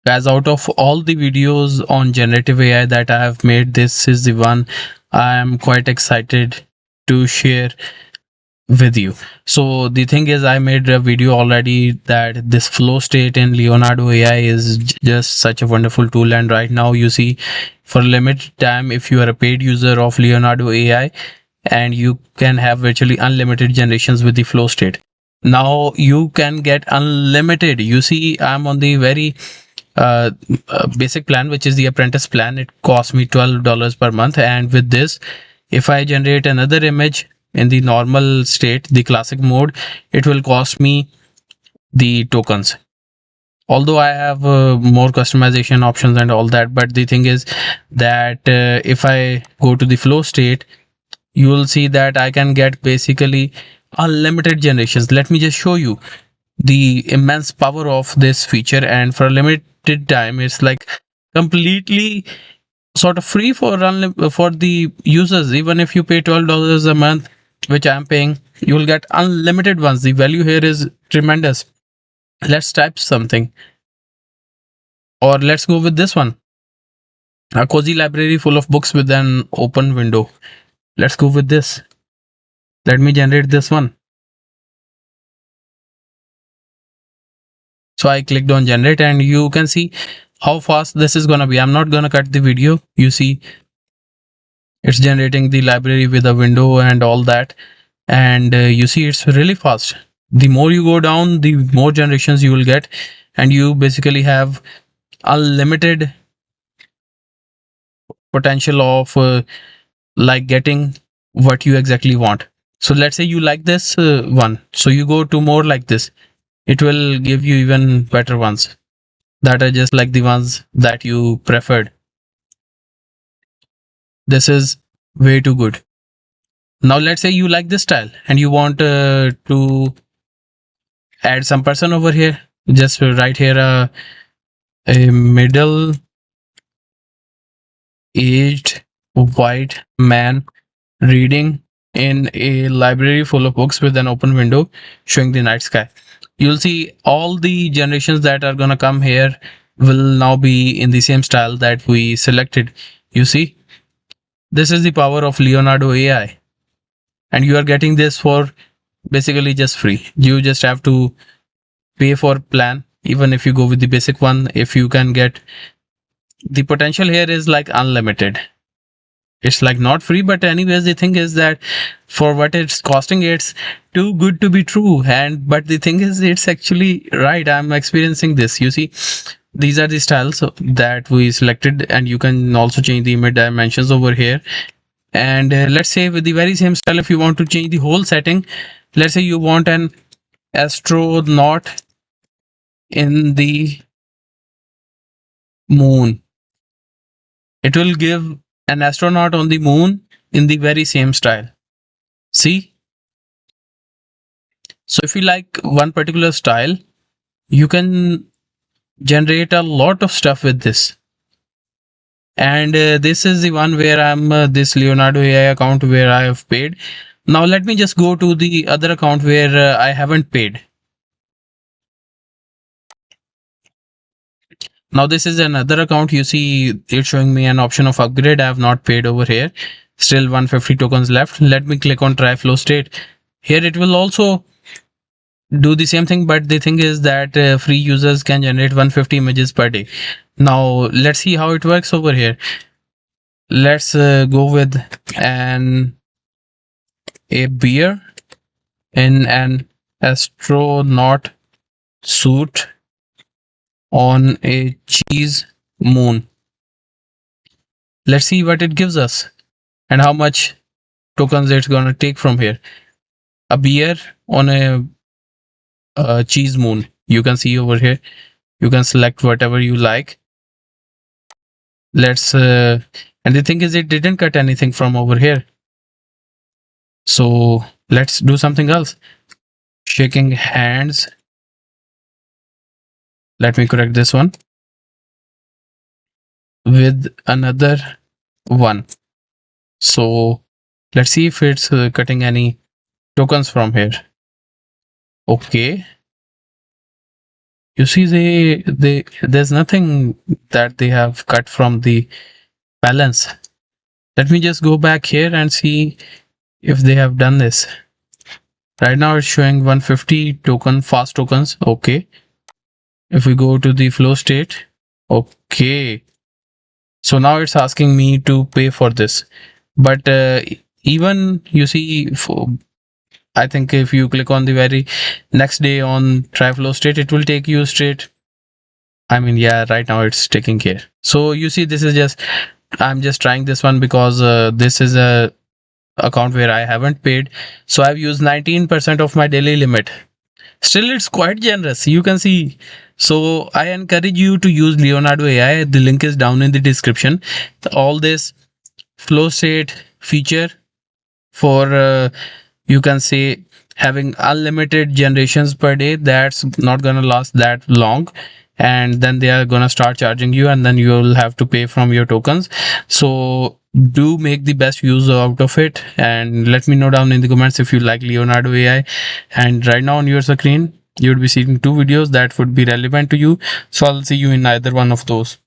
As out of all the videos on generative AI that I have made, this is the one I am quite excited to share with you. So the thing is, I made a video already that this flow state in Leonardo AI is just such a wonderful tool. And right now, you see, for limited time, if you are a paid user of Leonardo AI, and you can have virtually unlimited generations with the flow state. Now you can get unlimited. You see, I'm on the very uh, basic plan, which is the apprentice plan. It costs me $12 per month, and with this, if I generate another image in the normal state, the classic mode, it will cost me the tokens. Although I have more customization options and all that, but the thing is that if I go to the flow state, you will see that I can get basically unlimited generations. Let me just show you the immense power of this feature. And for a limited time, it's like completely sort of free for the users. Even if you pay $12 a month, which I'm paying, you will get unlimited ones. The value here is tremendous. Let's type something, or let's go with this one: a cozy library full of books with an open window. Let's go with this. Let me generate this one. So I clicked on generate, and you can see how fast this is gonna be. I'm not gonna cut the video. You see, it's generating the library with a window and all that. And you see, it's really fast. The more you go down, the more generations you will get, and you basically have unlimited potential of like getting what you exactly want. So let's say you like this one, so you go to more like this. It will give you even better ones that are just like the ones that you preferred. This is way too good. Now let's say you like this style and you want to add some person over here. Just write here a middle aged white man reading in a library full of books with an open window showing the night sky. You'll see all the generations that are gonna come here will now be in the same style that we selected. You see, this is the power of Leonardo AI, and you are getting this for basically just free. You just have to pay for plan. Even if you go with the basic one, if you can get, the potential here is like unlimited. It's like not free, but anyways, the thing is that for what it's costing, it's too good to be true. And but the thing is, it's actually right. I'm experiencing this. You see, these are the styles that we selected, and you can also change the image dimensions over here. And let's say with the very same style, if you want to change the whole setting, let's say you want an astronaut in the moon, it will give an astronaut on the moon in the very same style. See, so if you like one particular style, you can generate a lot of stuff with this. And this is the one where I'm this Leonardo AI account where I have paid. Now let me just go to the other account where I haven't paid. Now this is another account. You see, it's showing me an option of upgrade. I have not paid over here. Still 150 tokens left. Let me click on try flow state. Here it will also do the same thing, but the thing is that free users can generate 150 images per day. Now let's see how it works over here. Let's go with an a beer in an astronaut suit on a cheese moon. Let's see what it gives us and how much tokens it's gonna take from here. A beer on a cheese moon. You can see over here. You can select whatever you like. Let's and the thing is, it didn't cut anything from over here. So let's do something else. Shaking hands. Let me correct this one with another one. So let's see if it's cutting any tokens from here. Okay, You see, they there's nothing that they have cut from the balance. Let me just go back here and see if they have done this. Right now it's showing 150 token fast tokens. Okay. If we go to the flow state, okay. So now it's asking me to pay for this. But even you see, I think if you click on the very next day on try flow state, it will take you straight. I mean, yeah, right now it's taking care. So you see, this is just, I'm just trying this one because this is a account where I haven't paid. So I've used 19% of my daily limit. Still, it's quite generous. You can see. So I encourage you to use Leonardo AI. The link is down in the description. All this flow state feature for you can say having unlimited generations per day, that's not gonna last that long, and then they are gonna start charging you, and then you will have to pay from your tokens. So do make the best use out of it, and let me know down in the comments if you like Leonardo AI. And right now on your screen you would be seeing two videos that would be relevant to you, so I'll see you in either one of those.